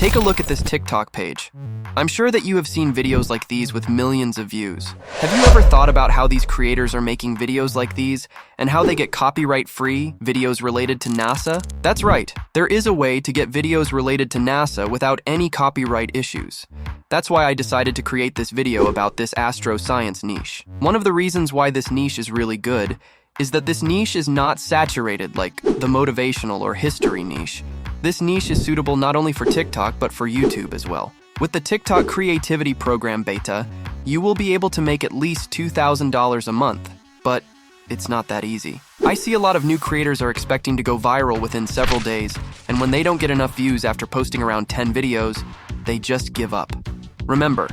Take a look at this TikTok page. I'm sure that you have seen videos like these with millions of views. Have you ever thought about how these creators are making videos like these and how they get copyright-free videos related to NASA? That's right, there is a way to get videos related to NASA without any copyright issues. That's why I decided to create this video about this astro-science niche. One of the reasons why this niche is really good is that this niche is not saturated like the motivational or history niche. This niche is suitable not only for TikTok, but for YouTube as well. With the TikTok Creativity Program Beta, you will be able to make at least $2,000 a month, but it's not that easy. I see a lot of new creators are expecting to go viral within several days, and when they don't get enough views after posting around 10 videos, they just give up. Remember,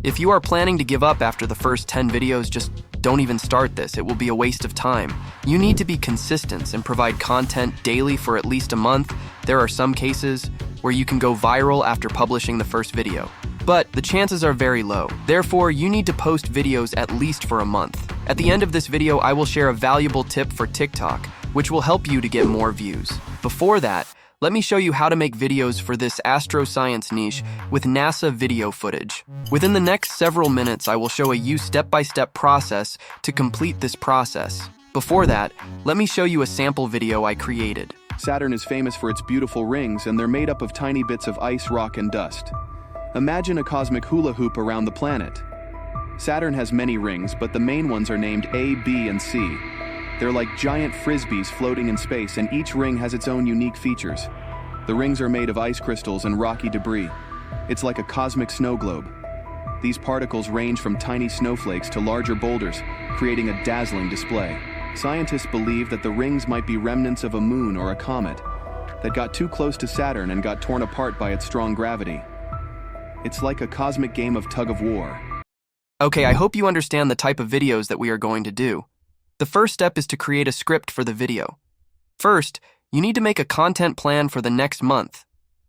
if you are planning to give up after the first 10 videos, just don't even start this. It will be a waste of time. You need to be consistent and provide content daily for at least a month. There are some cases where you can go viral after publishing the first video, but the chances are very low. Therefore, you need to post videos at least for a month. At the end of this video, I will share a valuable tip for TikTok, which will help you to get more views. Before that, let me show you how to make videos for this astro-science niche with NASA video footage. Within the next several minutes, I will show you a step-by-step process to complete this process. Before that, let me show you a sample video I created. Saturn is famous for its beautiful rings, and they're made up of tiny bits of ice, rock, and dust. Imagine a cosmic hula hoop around the planet. Saturn has many rings, but the main ones are named A, B, and C. They're like giant frisbees floating in space, and each ring has its own unique features. The rings are made of ice crystals and rocky debris. It's like a cosmic snow globe. These particles range from tiny snowflakes to larger boulders, creating a dazzling display. Scientists believe that the rings might be remnants of a moon or a comet that got too close to Saturn and got torn apart by its strong gravity. It's like a cosmic game of tug-of-war. Okay, I hope you understand the type of videos that we are going to do. The first step is to create a script for the video. First, you need to make a content plan for the next month.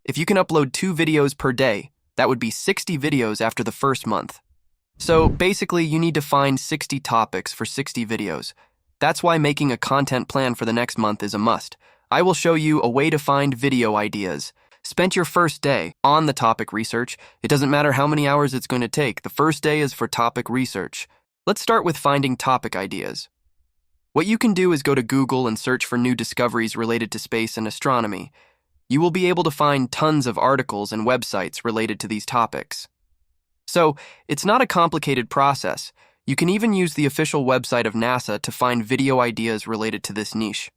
If you can upload 2 videos per day, that would be 60 videos after the first month. So basically, you need to find 60 topics for 60 videos. That's why making a content plan for the next month is a must. I will show you a way to find video ideas. Spend your first day on the topic research. It doesn't matter how many hours it's going to take. The first day is for topic research. Let's start with finding topic ideas. What you can do is go to Google and search for new discoveries related to space and astronomy. You will be able to find tons of articles and websites related to these topics. So, it's not a complicated process. You can even use the official website of NASA to find video ideas related to this niche.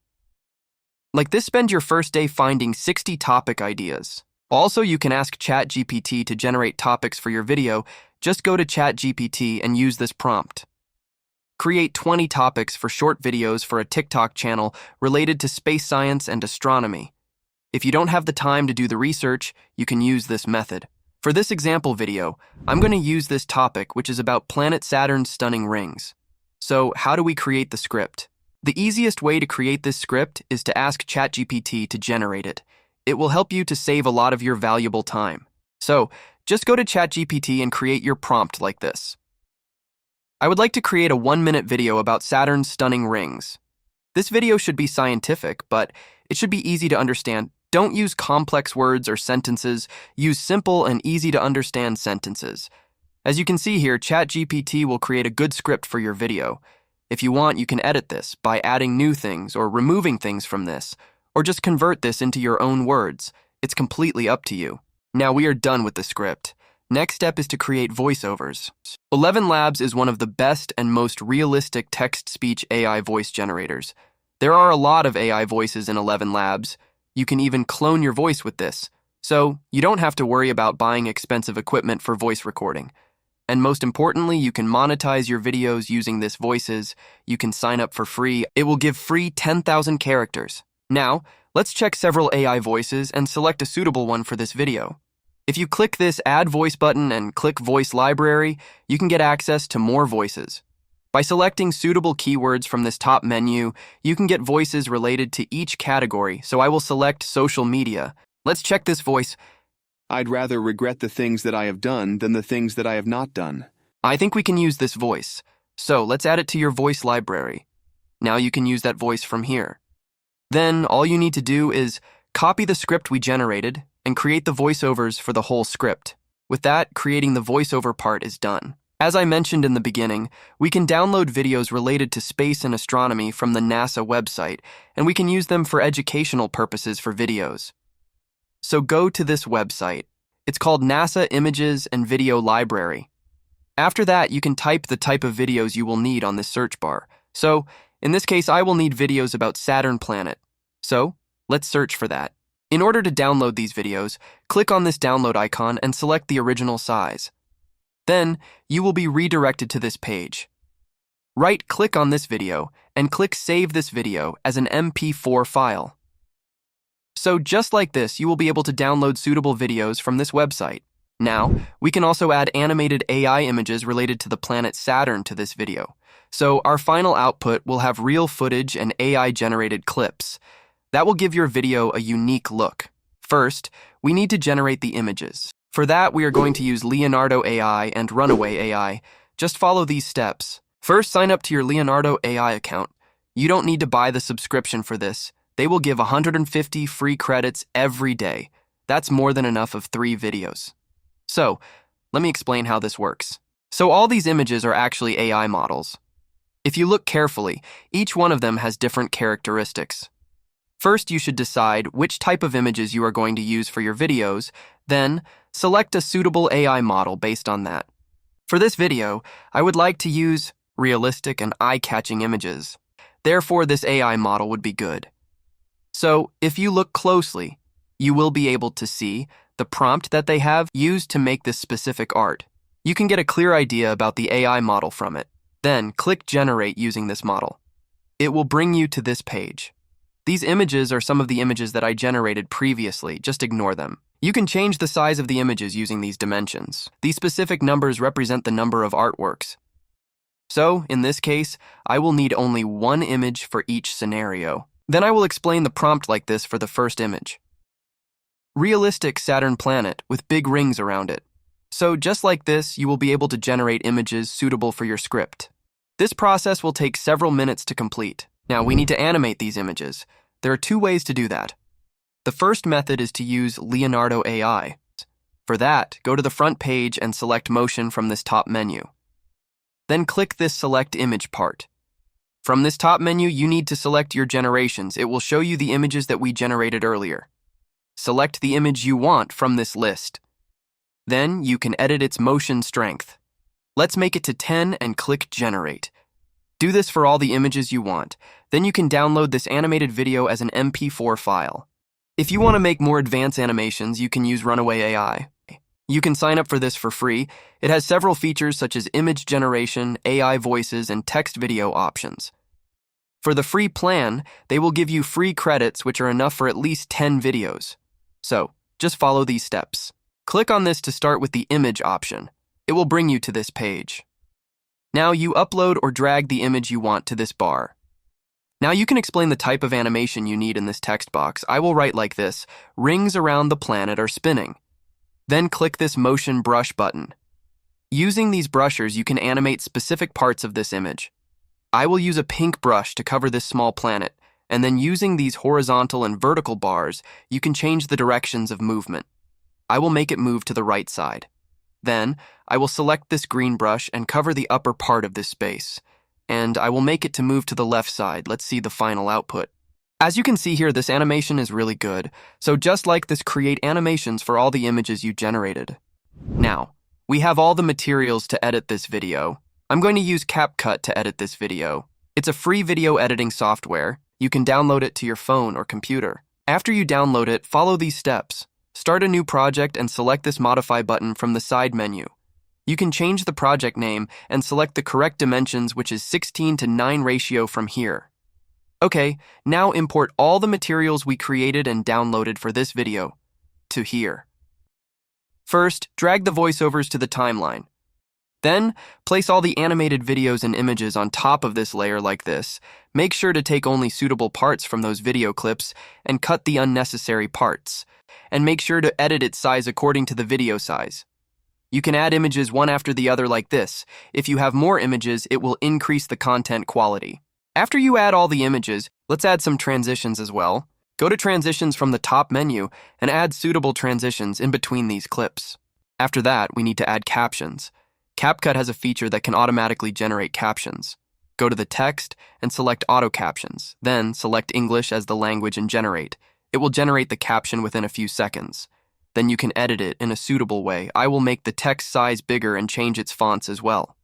Like this, spend your first day finding 60 topic ideas. Also, you can ask ChatGPT to generate topics for your video. Just go to ChatGPT and use this prompt. Create 20 topics for short videos for a TikTok channel related to space science and astronomy. If you don't have the time to do the research, you can use this method. For this example video, I'm going to use this topic, which is about planet Saturn's stunning rings. So, how do we create the script? The easiest way to create this script is to ask ChatGPT to generate it. It will help you to save a lot of your valuable time. So, just go to ChatGPT and create your prompt like this. I would like to create a 1-minute video about Saturn's stunning rings. This video should be scientific, but it should be easy to understand. Don't use complex words or sentences. Use simple and easy to understand sentences. As you can see here, ChatGPT will create a good script for your video. If you want, you can edit this by adding new things or removing things from this, or just convert this into your own words. It's completely up to you. Now we are done with the script. Next step is to create voiceovers. 11 Labs is one of the best and most realistic text-speech AI voice generators. There are a lot of AI voices in 11 Labs. You can even clone your voice with this, so you don't have to worry about buying expensive equipment for voice recording. And most importantly, you can monetize your videos using this voices. You can sign up for free. It will give free 10,000 characters. Now, let's check several AI voices and select a suitable one for this video. If you click this Add Voice button and click Voice Library, you can get access to more voices. By selecting suitable keywords from this top menu, you can get voices related to each category, so I will select social media. Let's check this voice. I'd rather regret the things that I have done than the things that I have not done. I think we can use this voice. So let's add it to your voice library. Now you can use that voice from here. Then all you need to do is copy the script we generated, and create the voiceovers for the whole script. With that, creating the voiceover part is done. As I mentioned in the beginning, we can download videos related to space and astronomy from the NASA website, and we can use them for educational purposes for videos. So go to this website. It's called NASA Images and Video Library. After that, you can type the type of videos you will need on this search bar. So, in this case, I will need videos about Saturn planet. So, let's search for that. In order to download these videos, click on this download icon and select the original size. Then, you will be redirected to this page. Right-click on this video and click Save this video as an MP4 file. So just like this, you will be able to download suitable videos from this website. Now, we can also add animated AI images related to the planet Saturn to this video. So our final output will have real footage and AI-generated clips. That will give your video a unique look. First, we need to generate the images. For that, we are going to use Leonardo AI and Runway AI. Just follow these steps. First, sign up to your Leonardo AI account. You don't need to buy the subscription for this. They will give 150 free credits every day. That's more than enough of 3 videos. So, let me explain how this works. So all these images are actually AI models. If you look carefully, each one of them has different characteristics. First, you should decide which type of images you are going to use for your videos, then select a suitable AI model based on that. For this video, I would like to use realistic and eye-catching images. Therefore, this AI model would be good. So, if you look closely, you will be able to see the prompt that they have used to make this specific art. You can get a clear idea about the AI model from it. Then, click Generate using this model. It will bring you to this page. These images are some of the images that I generated previously, just ignore them. You can change the size of the images using these dimensions. These specific numbers represent the number of artworks. So, in this case, I will need only one image for each scenario. Then I will explain the prompt like this for the first image. Realistic Saturn planet with big rings around it. So just like this, you will be able to generate images suitable for your script. This process will take several minutes to complete. Now we need to animate these images. There are 2 ways to do that. The first method is to use Leonardo AI. For that, go to the front page and select Motion from this top menu. Then click this Select Image part. From this top menu, you need to select your generations. It will show you the images that we generated earlier. Select the image you want from this list. Then you can edit its motion strength. Let's make it to 10 and click Generate. Do this for all the images you want. Then you can download this animated video as an MP4 file. If you want to make more advanced animations, you can use Runway AI. You can sign up for this for free. It has several features such as image generation, AI voices, and text video options. For the free plan, they will give you free credits which are enough for at least 10 videos. So, just follow these steps. Click on this to start with the image option. It will bring you to this page. Now you upload or drag the image you want to this bar. Now you can explain the type of animation you need in this text box. I will write like this: rings around the planet are spinning. Then click this motion brush button. Using these brushers, you can animate specific parts of this image. I will use a pink brush to cover this small planet, and then using these horizontal and vertical bars, you can change the directions of movement. I will make it move to the right side. Then, I will select this green brush and cover the upper part of this space, and I will make it to move to the left side. Let's see the final output. As you can see here, this animation is really good, so just like this, create animations for all the images you generated. Now, we have all the materials to edit this video. I'm going to use CapCut to edit this video. It's a free video editing software. You can download it to your phone or computer. After you download it, follow these steps. Start a new project and select this Modify button from the side menu. You can change the project name and select the correct dimensions, which is 16:9 ratio from here. Okay, now import all the materials we created and downloaded for this video to here. First, drag the voiceovers to the timeline. Then, place all the animated videos and images on top of this layer like this. Make sure to take only suitable parts from those video clips and cut the unnecessary parts. And make sure to edit its size according to the video size. You can add images one after the other like this. If you have more images, it will increase the content quality. After you add all the images, let's add some transitions as well. Go to Transitions from the top menu and add suitable transitions in between these clips. After that, we need to add captions. CapCut has a feature that can automatically generate captions. Go to the text and select Auto Captions, then select English as the language and generate. It will generate the caption within a few seconds. Then you can edit it in a suitable way. I will make the text size bigger and change its fonts as well.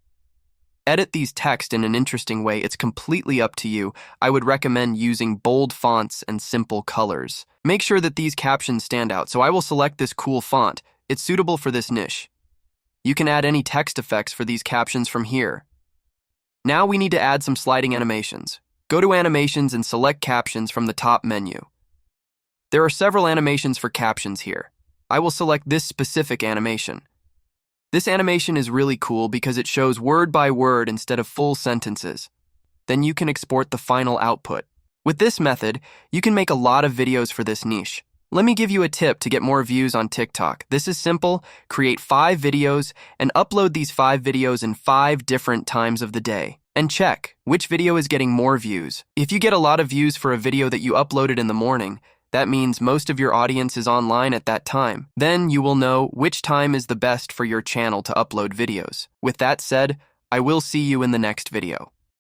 Edit these text in an interesting way. It's completely up to you. I would recommend using bold fonts and simple colors. Make sure that these captions stand out, so I will select this cool font. It's suitable for this niche. You can add any text effects for these captions from here. Now we need to add some sliding animations. Go to Animations and select Captions from the top menu. There are several animations for captions here. I will select this specific animation. This animation is really cool because it shows word by word instead of full sentences. Then you can export the final output. With this method, you can make a lot of videos for this niche. Let me give you a tip to get more views on TikTok. This is simple. Create 5 videos and upload these 5 videos in 5 different times of the day. And check which video is getting more views. If you get a lot of views for a video that you uploaded in the morning, that means most of your audience is online at that time. Then you will know which time is the best for your channel to upload videos. With that said, I will see you in the next video.